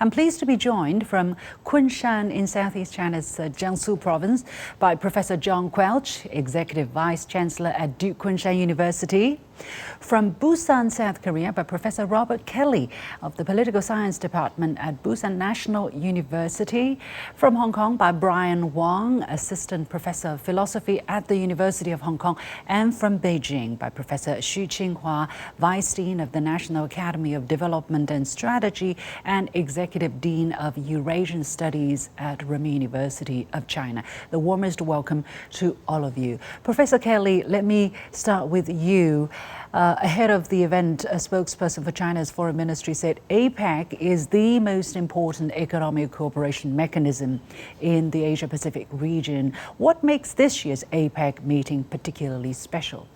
I'm pleased to be joined from Kunshan in Southeast China's Jiangsu province by Professor John Quelch, Executive Vice Chancellor at Duke Kunshan University. From Pusan, South Korea, by Professor Robert Kelly of the Political Science Department at Pusan National University. From Hong Kong, by Brian Wong, Assistant Professor of Philosophy at the University of Hong Kong. And from Beijing, by Professor Qinhua, Vice Dean of the National Academy of Development and Strategy and Executive Dean of Eurasian Studies at Renmin University of China. The warmest welcome to all of you. Professor Kelly, let me start with you. Ahead of the event, a spokesperson for China's foreign ministry said APEC is the most important economic cooperation mechanism in the Asia-Pacific region. What makes this year's APEC meeting particularly special?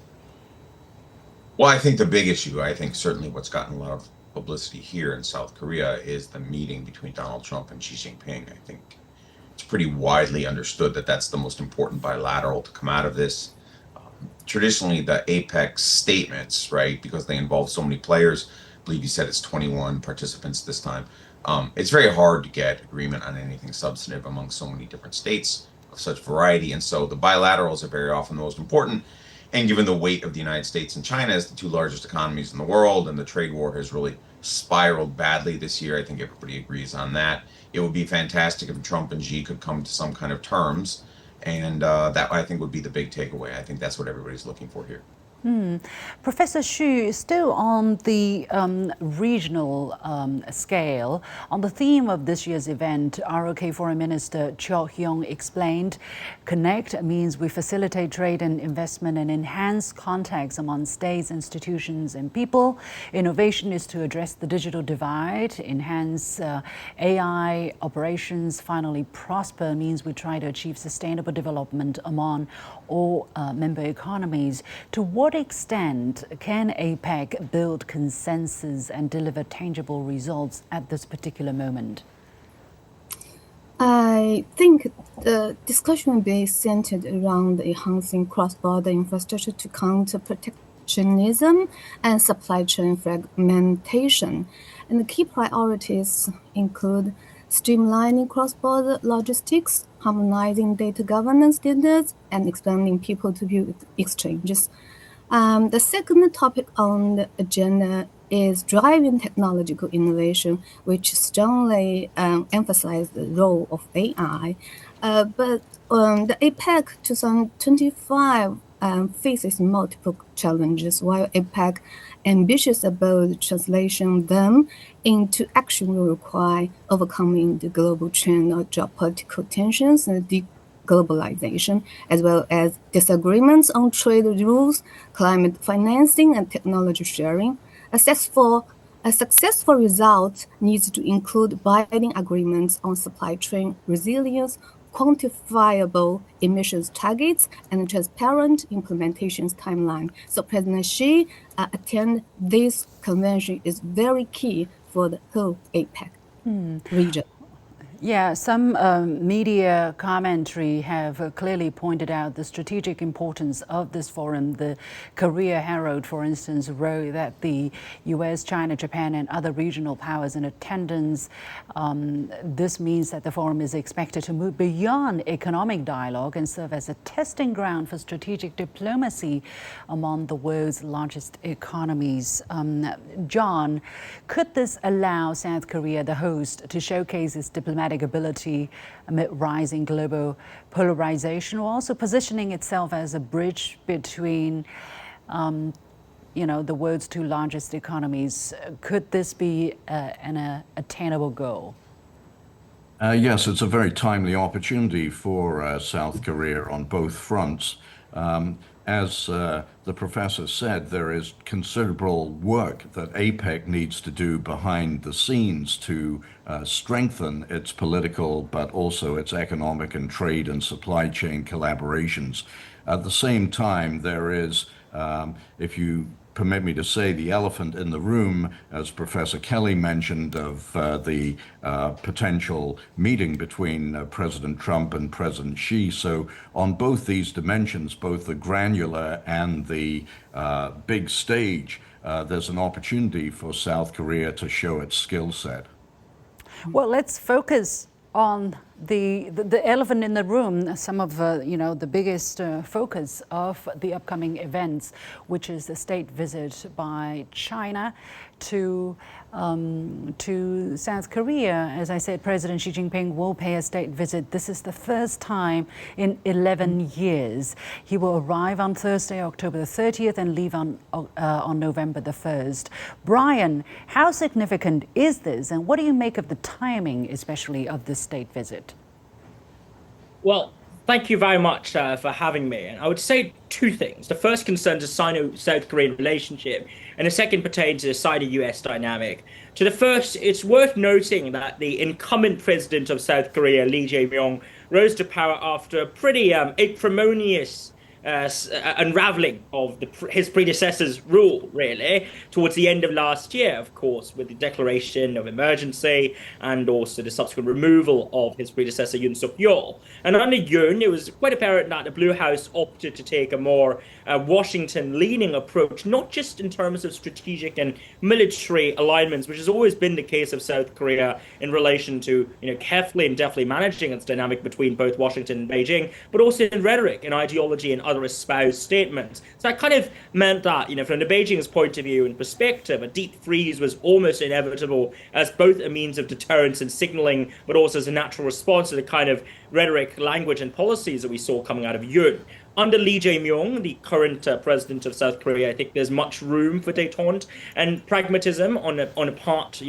Well, I think the big issue, certainly what's gotten a lot of publicity here in South Korea is the meeting between Donald Trump and Xi Jinping. I think it's pretty widely understood that that's the most important bilateral to come out of this. Traditionally, the APEC statements, right, because they involve so many players, I believe you said it's 21 participants this time, it's very hard to get agreement on anything substantive among so many different states of such variety. And so the bilaterals are very often the most important. And given the weight of the United States and China as the two largest economies in the world, and the trade war has really spiraled badly this year, I think everybody agrees on that. It would be fantastic if Trump and Xi could come to some kind of terms. And that, I think, would be the big takeaway. I think that's what everybody's looking for here. Professor Xu, still on the regional scale, on the theme of this year's event, ROK Foreign Minister Cho Hyung explained, connect means we facilitate trade and investment and enhance contacts among states, institutions, and people. Innovation is to address the digital divide, enhance AI operations. Finally, prosper means we try to achieve sustainable development among all member economies. To what extent can APEC build consensus and deliver tangible results at this particular moment? I think the discussion will be centered around enhancing cross-border infrastructure to counter protectionism and supply chain fragmentation. And the key priorities include streamlining cross-border logistics, harmonizing data governance standards, and expanding people-to-people exchanges. The second topic on the agenda is driving technological innovation, which strongly emphasizes the role of AI. But the APEC 2025 faces multiple challenges, while APEC ambitious about translating them into action will require overcoming the global trend of geopolitical tensions and globalization, as well as disagreements on trade rules, climate financing, and technology sharing. A successful result needs to include binding agreements on supply chain resilience, quantifiable emissions targets, and transparent implementations timeline. So President Xi attend this convention is very key for the whole APEC region. Yeah, some media commentary have clearly pointed out the strategic importance of this forum. The Korea Herald, for instance, wrote that the U.S., China, Japan, and other regional powers in attendance. This means that the forum is expected to move beyond economic dialogue and serve as a testing ground for strategic diplomacy among the world's largest economies. John, could this allow South Korea, the host, to showcase its diplomatic ability amid rising global polarization, while also positioning itself as a bridge between, the world's two largest economies? Could this be an attainable goal? Yes, it's a very timely opportunity for South Korea on both fronts. As the professor said, there is considerable work that APEC needs to do behind the scenes to strengthen its political, but also its economic and trade and supply chain collaborations. At the same time, there is, if you permit me to say, the elephant in the room, as Professor Kelly mentioned, of the potential meeting between President Trump and President Xi. So on both these dimensions, both the granular and the big stage, there's an opportunity for South Korea to show its skill set. Well, let's focus on the elephant in the room, some of the biggest focus of the upcoming events, which is the state visit by China to South Korea. As I said, President Xi Jinping will pay a state visit. This is the first time in 11 years. He will arrive on Thursday, October the 30th, and leave on November the 1st. Brian, how significant is this, and what do you make of the timing, especially of this state visit? Well, thank you very much for having me. And I would say two things. The first concerns the Sino-South Korean relationship, and the second pertains to the China-U.S. dynamic. To the first, it's worth noting that the incumbent president of South Korea, Lee Jae-myung, rose to power after a pretty acrimonious unraveling of his predecessor's rule, really, towards the end of last year, of course, with the declaration of emergency and also the subsequent removal of his predecessor, Yoon Suk-yeol. And under Yoon, it was quite apparent that the Blue House opted to take a more Washington-leaning approach, not just in terms of strategic and military alignments, which has always been the case of South Korea in relation to, carefully and deftly managing its dynamic between both Washington and Beijing, but also in rhetoric and ideology and other espoused statements. So that kind of meant that, from the Beijing's point of view and perspective, a deep freeze was almost inevitable as both a means of deterrence and signaling, but also as a natural response to the kind of rhetoric, language, and policies that we saw coming out of Yoon. Under Lee Jae-myung, the current president of South Korea, I think there's much room for détente and pragmatism on a part,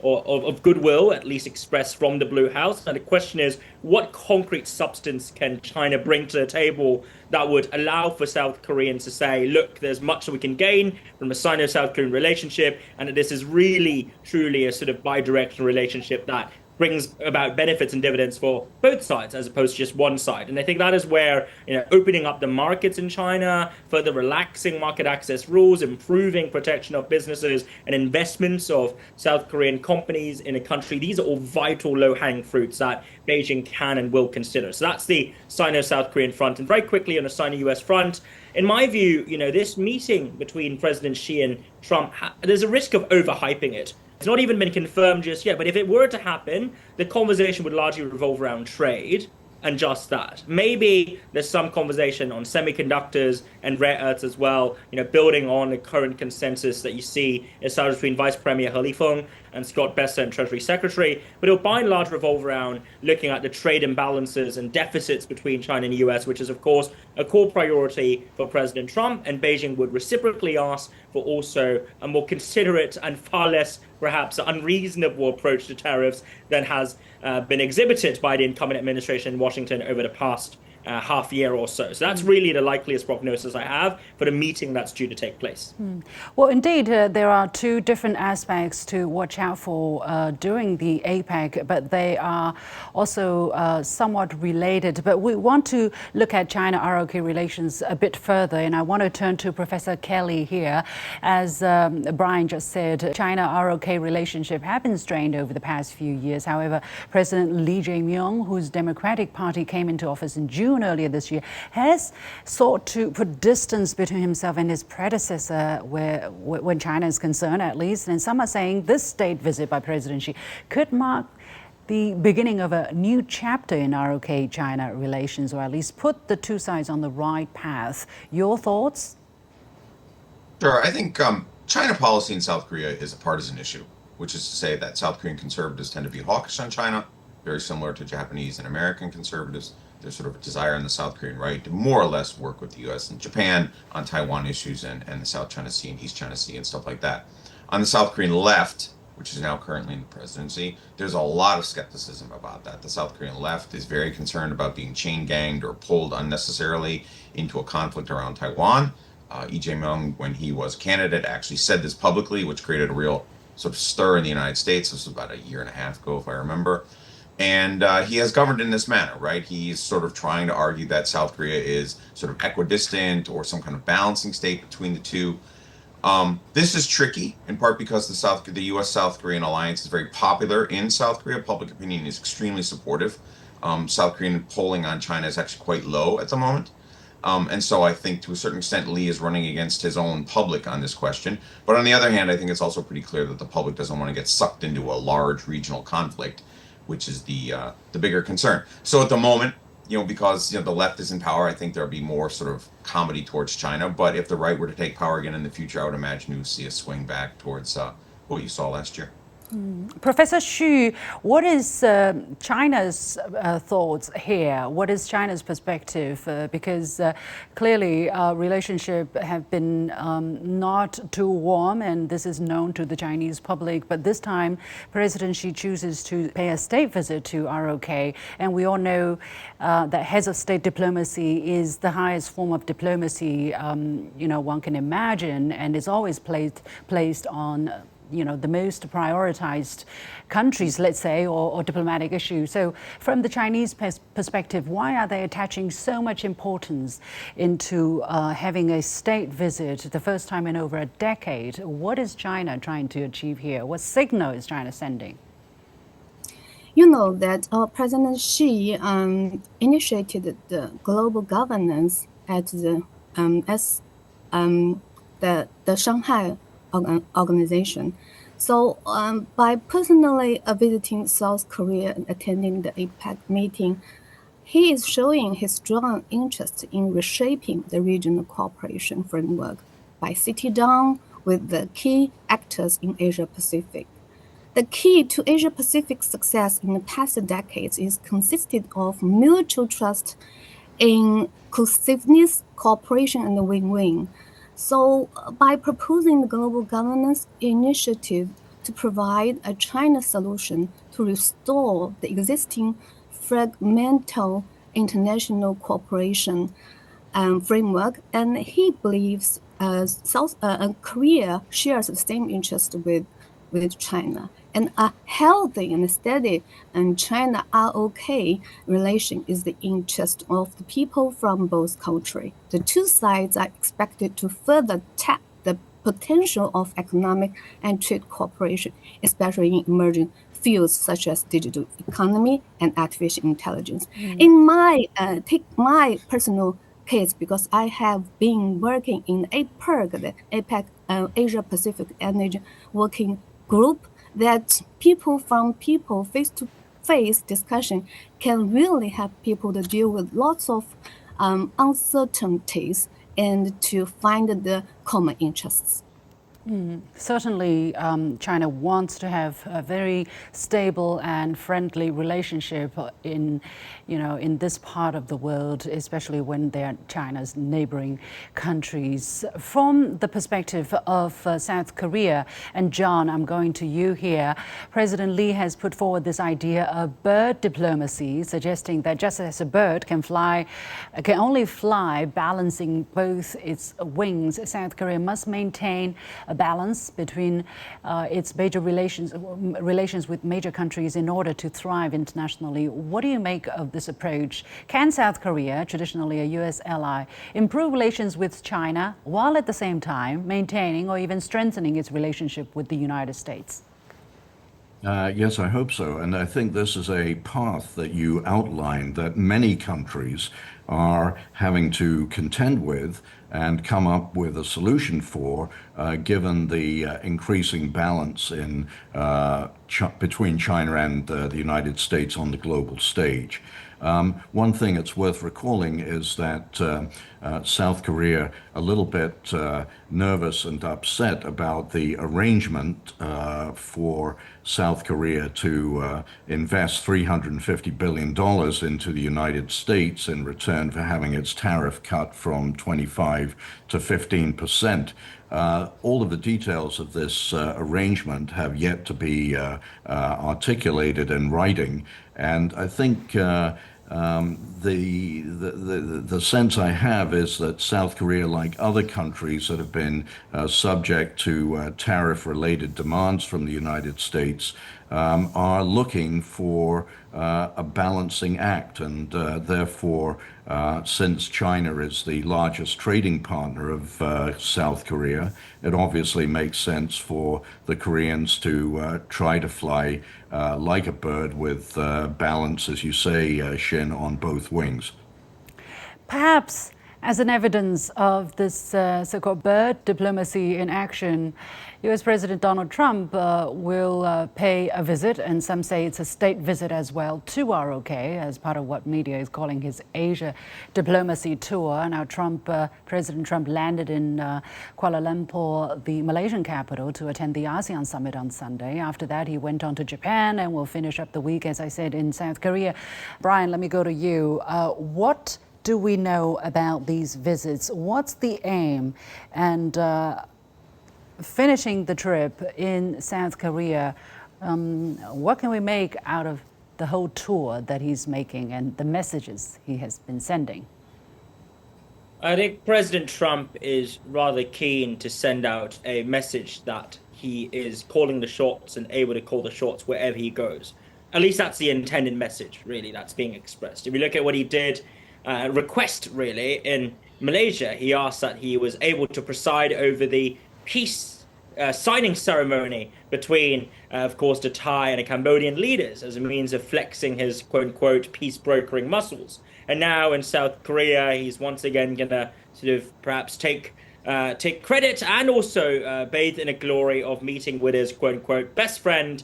of goodwill, at least expressed from the Blue House. And the question is, what concrete substance can China bring to the table that would allow for South Koreans to say, look, there's much that we can gain from a Sino-South Korean relationship, and that this is really, truly a sort of bi-directional relationship that brings about benefits and dividends for both sides as opposed to just one side. And I think that is where, opening up the markets in China, further relaxing market access rules, improving protection of businesses and investments of South Korean companies in a country, these are all vital low-hanging fruits that Beijing can and will consider. So that's the Sino-South Korean front. And very quickly on the Sino-US front, in my view, this meeting between President Xi and Trump, there's a risk of overhyping it. It's not even been confirmed just yet, but if it were to happen, the conversation would largely revolve around trade and just that. Maybe there's some conversation on semiconductors and rare earths as well, building on the current consensus that you see established between Vice Premier He Lifeng and Scott Bessent, Treasury Secretary, but it'll by and large revolve around looking at the trade imbalances and deficits between China and the US, which is, of course, a core priority for President Trump, and Beijing would reciprocally ask for also a more considerate and far less, perhaps, unreasonable approach to tariffs than has been exhibited by the incumbent administration in Washington over the past half year or so. So that's really the likeliest prognosis I have for the meeting that's due to take place. Well, indeed, there are two different aspects to watch out for during the APEC, but they are also somewhat related. But we want to look at China-ROK relations a bit further, and I want to turn to Professor Kelly here. As Brian just said, China-ROK relationship have been strained over the past few years. However, President Lee Jae-myung, whose Democratic Party came into office in June earlier this year, has sought to put distance between himself and his predecessor when China is concerned, at least. And some are saying this state visit by President Xi could mark the beginning of a new chapter in ROK-China relations, or at least put the two sides on the right path. Your thoughts? Sure. I think China policy in South Korea is a partisan issue, which is to say that South Korean conservatives tend to be hawkish on China, very similar to Japanese and American conservatives. There's sort of a desire in the South Korean right to more or less work with the U.S. and Japan on Taiwan issues and the South China Sea and East China Sea and stuff like that. On the South Korean left, which is now currently in the presidency, there's a lot of skepticism about that. The South Korean left is very concerned about being chain-ganged or pulled unnecessarily into a conflict around Taiwan. Lee Jae-myung, when he was candidate, actually said this publicly, which created a real sort of stir in the United States. This was about a year and a half ago, if I remember. And he has governed in this manner, right? He's sort of trying to argue that South Korea is sort of equidistant or some kind of balancing state between the two. This is tricky, in part because the U.S.-South Korean alliance is very popular in South Korea. Public opinion is extremely supportive. South Korean polling on China is actually quite low at the moment. And so I think to a certain extent, Lee is running against his own public on this question. But on the other hand, I think it's also pretty clear that the public doesn't want to get sucked into a large regional conflict, which is the bigger concern. So at the moment, because the left is in power, I think there'll be more sort of comedy towards China. But if the right were to take power again in the future, I would imagine you would see a swing back towards what you saw last year. Professor Xu, what is China's thoughts here? What is China's perspective? Because clearly relationship have been not too warm, and this is known to the Chinese public. But this time, President Xi chooses to pay a state visit to ROK, and we all know that heads of state diplomacy is the highest form of diplomacy one can imagine, and is always placed on the most prioritized countries, let's say, or diplomatic issues. So from the Chinese perspective, why are they attaching so much importance into having a state visit the first time in over a decade? What is China trying to achieve here? What signal is China sending? You know that President Xi initiated the global governance at the Shanghai organization. So by personally visiting South Korea and attending the APEC meeting, he is showing his strong interest in reshaping the regional cooperation framework by sitting down with the key actors in Asia Pacific. The key to Asia Pacific success in the past decades is consisted of mutual trust, inclusiveness, cooperation, and win-win. So by proposing the global governance initiative to provide a China solution to restore the existing fragmental international cooperation framework, and he believes South Korea shares the same interest with China, and a healthy and steady China-ROK relation is the interest of the people from both countries. The two sides are expected to further tap the potential of economic and trade cooperation, especially in emerging fields such as digital economy and artificial intelligence. In take my personal case, because I have been working in APEC, the APEC Asia Pacific Energy Working Group, that people from people face-to-face discussion can really help people to deal with lots of uncertainties and to find the common interests. Certainly, China wants to have a very stable and friendly relationship in this part of the world, especially when they're China's neighboring countries. From the perspective of South Korea, and John, I'm going to you here. President Lee has put forward this idea of bird diplomacy, suggesting that just as a bird can only fly balancing both its wings, South Korea must maintain a balance between its major relations with major countries in order to thrive internationally. What do you make of this approach? Can South Korea, traditionally a U.S. ally, improve relations with China while at the same time maintaining or even strengthening its relationship with the United States? Yes, I hope so. And I think this is a path that you outlined that many countries are having to contend with and come up with a solution for, given the increasing balance in between China and the United States on the global stage. One thing it's worth recalling is that South Korea a little bit nervous and upset about the arrangement for South Korea to invest $350 billion into the United States in return for having its tariff cut from 25 to 15%. All of the details of this arrangement have yet to be articulated in writing, and I think the sense I have is that South Korea, like other countries that have been subject to tariff-related demands from the United States, are looking for a balancing act, and therefore, since China is the largest trading partner of South Korea, it obviously makes sense for the Koreans to try to fly like a bird with balance, as you say, Shin, on both wings. Perhaps As an evidence of this so-called bird diplomacy in action, U.S. President Donald Trump will pay a visit, and some say it's a state visit as well, to ROK as part of what media is calling his Asia diplomacy tour. Now, President Trump landed in Kuala Lumpur, the Malaysian capital, to attend the ASEAN summit on Sunday. After that, he went on to Japan and will finish up the week, as I said, in South Korea. Brian, let me go to you. What do we know about these visits? What's the aim? And finishing the trip in South Korea, what can we make out of the whole tour that he's making and the messages he has been sending? I think President Trump is rather keen to send out a message that he is calling the shots and able to call the shots wherever he goes. At least that's the intended message, really, that's being expressed. If you look at what he did request, really, in Malaysia, he asked that he was able to preside over the peace signing ceremony between, of course, the Thai and the Cambodian leaders as a means of flexing his quote-unquote peace brokering muscles. And now in South Korea, he's once again going to sort of perhaps take credit and also bathe in the glory of meeting with his quote-unquote best friend,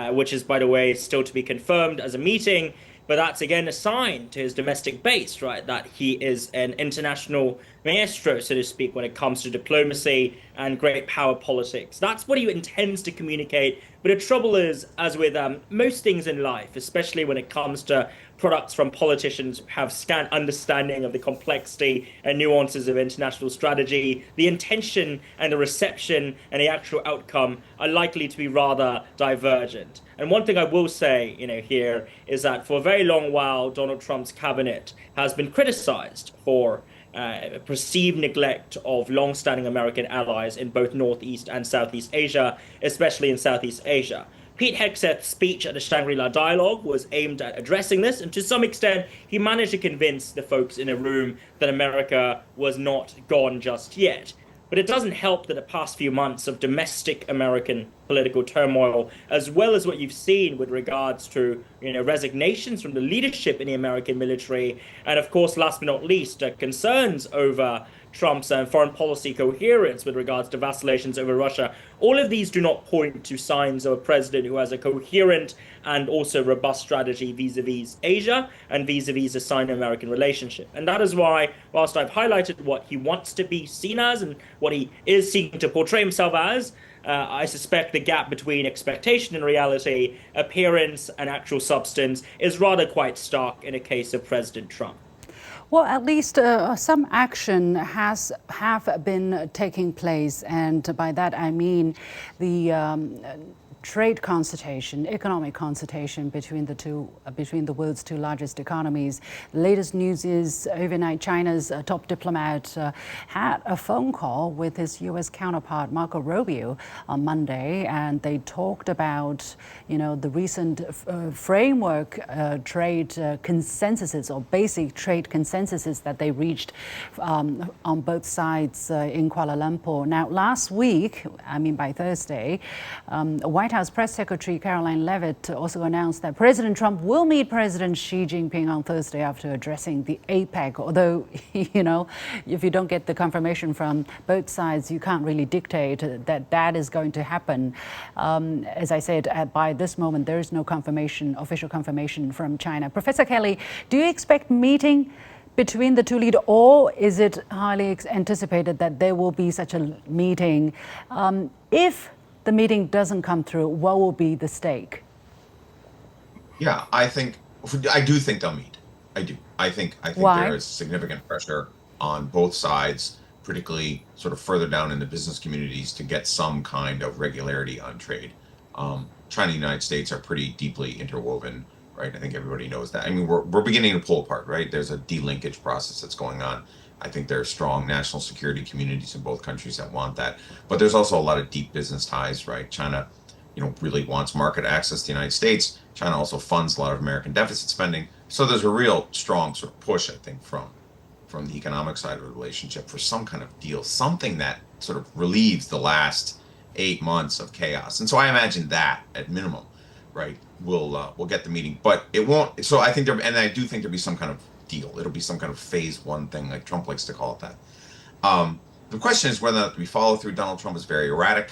which is, by the way, still to be confirmed as a meeting. But that's, again, a sign to his domestic base, right, that he is an international maestro, so to speak, when it comes to diplomacy and great power politics. That's what he intends to communicate. But the trouble is, as with most things in life, especially when it comes to products from politicians who have scant understanding of the complexity and nuances of international strategy, the intention and the reception and the actual outcome are likely to be rather divergent. And one thing I will say, here is that for a very long while, Donald Trump's cabinet has been criticized for perceived neglect of long-standing American allies in both Northeast and Southeast Asia, especially in Southeast Asia. Pete Hegseth's speech at the Shangri-La Dialogue was aimed at addressing this, and to some extent, he managed to convince the folks in the room that America was not gone just yet. But it doesn't help that the past few months of domestic American political turmoil, as well as what you've seen with regards to resignations from the leadership in the American military, and of course, last but not least, concerns over Trump's foreign policy coherence with regards to vacillations over Russia, all of these do not point to signs of a president who has a coherent and also robust strategy vis-a-vis Asia and vis-a-vis the Sino-American relationship. And that is why, whilst I've highlighted what he wants to be seen as and what he is seeking to portray himself as, I suspect the gap between expectation and reality, appearance and actual substance is rather quite stark in a case of President Trump. Well, at least some action have been taking place, and by that I mean the trade consultation, economic consultation between the world's two largest economies. The latest news is overnight China's top diplomat had a phone call with his U.S. counterpart Marco Rubio on Monday, and they talked about the recent framework trade consensuses or basic trade consensuses that they reached on both sides in Kuala Lumpur. Now, last week, by Thursday, White House Press Secretary Caroline Leavitt also announced that President Trump will meet President Xi Jinping on Thursday after addressing the APEC. Although, if you don't get the confirmation from both sides, you can't really dictate that is going to happen. As I said, by this moment, there is no official confirmation from China. Professor Kelly, do you expect meeting between the two leaders, or is it highly anticipated that there will be such a meeting? If the meeting doesn't come through, what will be the stake? Yeah, I do think they'll meet. I do. I think Why? there is significant pressure on both sides, particularly sort of further down in the business communities, to get some kind of regularity on trade. China and the United States are pretty deeply interwoven, right? I think everybody knows that. We're beginning to pull apart, right? There's a delinkage process that's going on. I think there are strong national security communities in both countries that want that. But there's also a lot of deep business ties, right? China, really wants market access to the United States. China also funds a lot of American deficit spending. So there's a real strong sort of push, I think, from the economic side of the relationship for some kind of deal, something that sort of relieves the last 8 months of chaos. And so I imagine that, at minimum, right, we'll get the meeting. But it won't. So I think I do think there'll be some kind of deal. It'll be some kind of phase one thing, like Trump likes to call it that. The question is whether we follow through. Donald Trump is very erratic.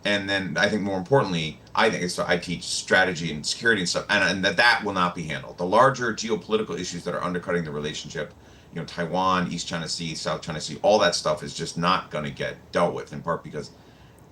And then I think more importantly, I teach strategy and security and stuff, and that will not be handled. The larger geopolitical issues that are undercutting the relationship, Taiwan, East China Sea, South China Sea, all that stuff is just not going to get dealt with, in part because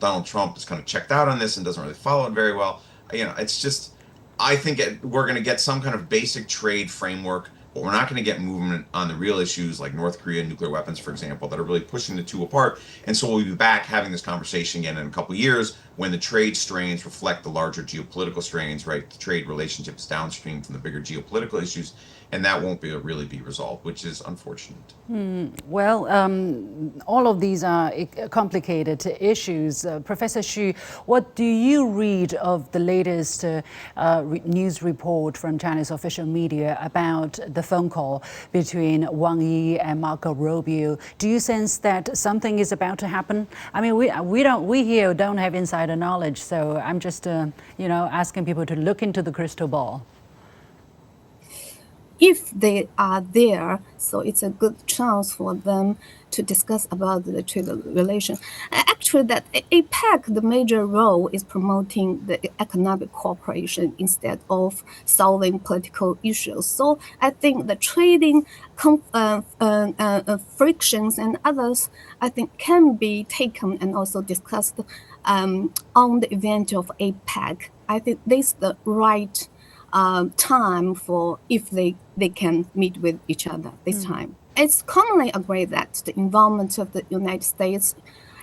Donald Trump is kind of checked out on this and doesn't really follow it very well. It's just, I think we're going to get some kind of basic trade framework, but we're not going to get movement on the real issues like North Korea, nuclear weapons, for example, that are really pushing the two apart. And so we'll be back having this conversation again in a couple of years when the trade strains reflect the larger geopolitical strains, right? The trade relationship is downstream from the bigger geopolitical issues, and that won't really be resolved, which is unfortunate. Well, all of these are complicated issues. Professor Xu, what do you read of the latest news report from China's official media about the phone call between Wang Yi and Marco Rubio? Do you sense that something is about to happen? I mean, we here don't have insider knowledge, so I'm just asking people to look into the crystal ball. If they are there, so it's a good chance for them to discuss about the trade relation. Actually, that APEC, the major role is promoting the economic cooperation instead of solving political issues. So I think the trading frictions and others, I think, can be taken and also discussed on the event of APEC. I think this is the right time for if they can meet with each other this time. It's commonly agreed that the involvement of the United States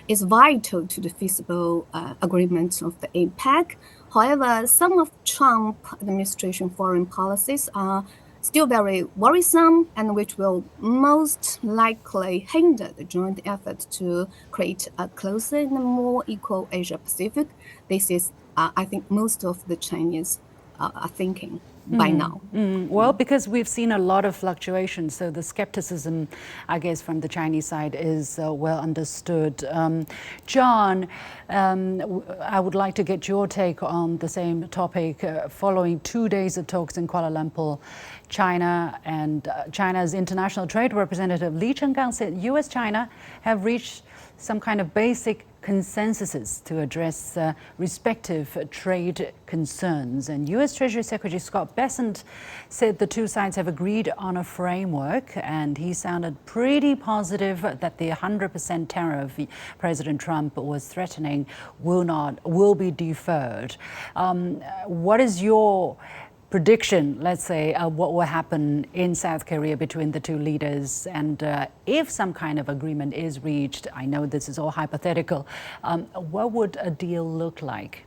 is vital to the feasible agreement of the APEC. However, some of Trump administration foreign policies are still very worrisome and which will most likely hinder the joint effort to create a closer and more equal Asia-Pacific. This is, I think, most of the Chinese are thinking by now. Well, because we've seen a lot of fluctuations, so the skepticism, I guess, from the Chinese side is well understood. John, I would like to get your take on the same topic. Following 2 days of talks in Kuala Lumpur, China and China's international trade representative Li Chenggang said U.S.-China have reached some kind of basic consensuses to address respective trade concerns. And U.S. Treasury Secretary Scott Bessent said the two sides have agreed on a framework, and he sounded pretty positive that the 100% tariff President Trump was threatening will be deferred. What is your prediction, let's say, what will happen in South Korea between the two leaders? And if some kind of agreement is reached, I know this is all hypothetical, what would a deal look like?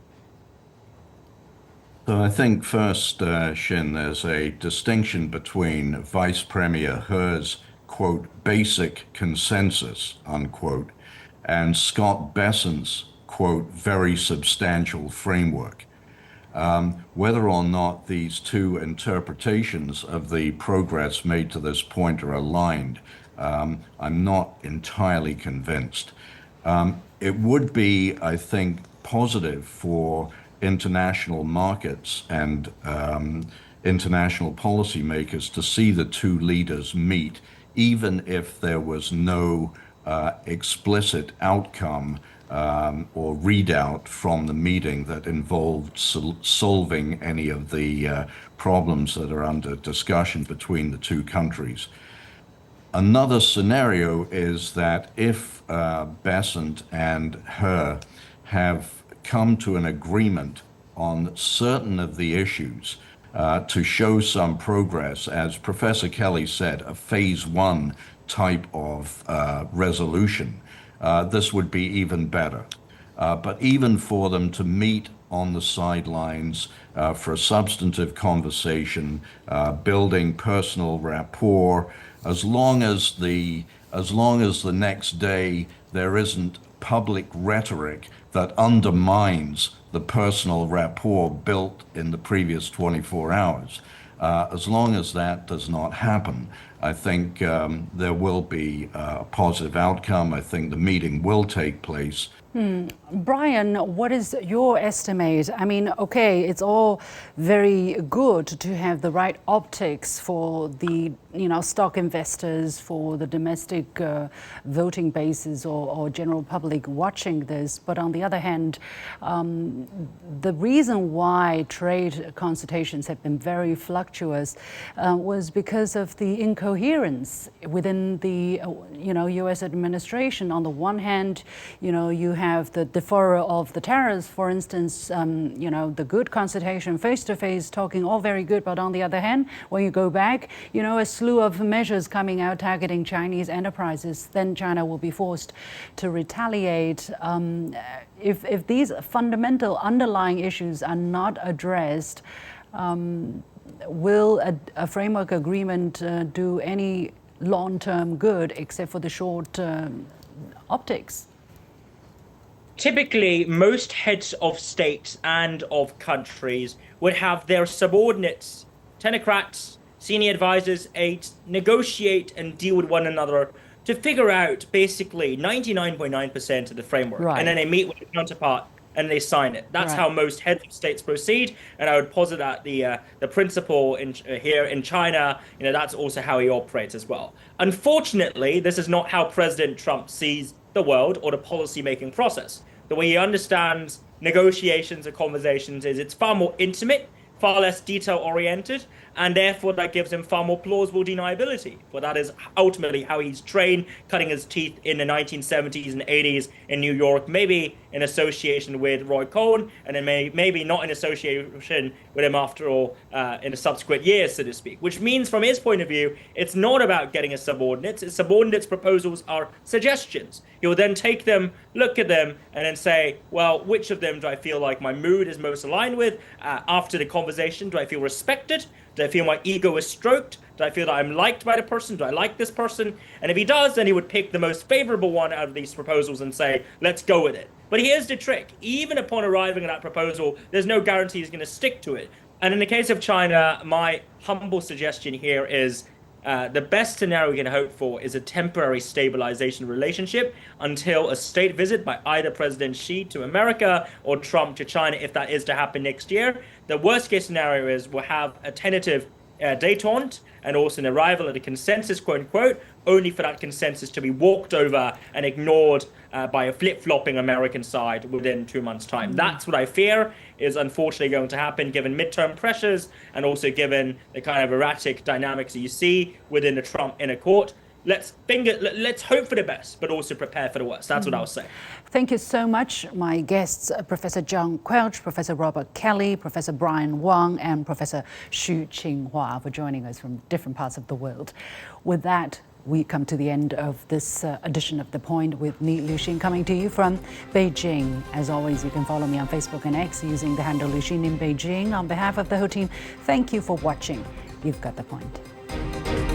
So I think first, Xin, there's a distinction between Vice Premier He's, quote, basic consensus, unquote, and Scott Bessent's, quote, very substantial framework. Whether or not these two interpretations of the progress made to this point are aligned, I'm not entirely convinced. It would be, I think, positive for international markets and international policymakers to see the two leaders meet, even if there was no explicit outcome or readout from the meeting that involved solving any of the problems that are under discussion between the two countries. Another scenario is that if Bessent and He have come to an agreement on certain of the issues to show some progress, as Professor Kelly said, a phase one type of resolution, this would be even better. But even for them to meet on the sidelines for a substantive conversation, building personal rapport, as long as the next day there isn't public rhetoric that undermines the personal rapport built in the previous 24 hours. As long as that does not happen, I think there will be a positive outcome. I think the meeting will take place. Brian, what is your estimate? I mean, okay, it's all very good to have the right optics for the, stock investors, for the domestic voting bases or general public watching this. But on the other hand, the reason why trade consultations have been very fluctuous was because of the incoherence within the, U.S. administration. On the one hand, you have the deferral of the tariffs, for instance, the good consultation face-to-face talking, all very good. But on the other hand, when you go back, a slew of measures coming out targeting Chinese enterprises, then China will be forced to retaliate. If these fundamental underlying issues are not addressed, will a framework agreement do any long-term good except for the short-term optics? Typically, most heads of states and of countries would have their subordinates, technocrats, senior advisors, aides, negotiate and deal with one another to figure out basically 99.9% of the framework. Right. And then they meet with the counterpart and they sign it. That's Right. how most heads of states proceed. And I would posit that the principle here in China, that's also how he operates as well. Unfortunately, this is not how President Trump sees the world or the policy-making process. The way he understands negotiations and conversations is it's far more intimate, far less detail-oriented, and therefore that gives him far more plausible deniability. But that is ultimately how he's trained, cutting his teeth in the 1970s and 80s in New York, maybe in association with Roy Cohn, and then maybe not in association with him after all in the subsequent years, so to speak. Which means from his point of view, it's not about getting a subordinates. His subordinates' proposals are suggestions. He'll then take them, look at them, and then say, well, which of them do I feel like my mood is most aligned with? After the conversation, do I feel respected? Do I feel my ego is stroked? Do I feel that I'm liked by the person? Do I like this person? And if he does, then he would pick the most favorable one out of these proposals and say, let's go with it. But here's the trick. Even upon arriving at that proposal, there's no guarantee he's going to stick to it. And in the case of China, my humble suggestion here is the best scenario we can hope for is a temporary stabilization relationship until a state visit by either President Xi to America or Trump to China, if that is to happen next year. The worst case scenario is we'll have a tentative détente and also an arrival at a consensus, quote unquote, only for that consensus to be walked over and ignored by a flip-flopping American side within 2 months' time. Mm-hmm. That's what I fear is unfortunately going to happen given midterm pressures and also given the kind of erratic dynamics that you see within the Trump inner court. Let's hope for the best, but also prepare for the worst. That's what I'll say. Thank you so much, my guests, Professor John Quelch, Professor Robert Kelly, Professor Brian Wong, and Professor Xu Qinhua for joining us from different parts of the world. With that, we come to the end of this edition of The Point with me, Liu Xin, coming to you from Beijing. As always, you can follow me on Facebook and X using the handle Liu Xin in Beijing. On behalf of the whole team, thank you for watching. You've got The Point.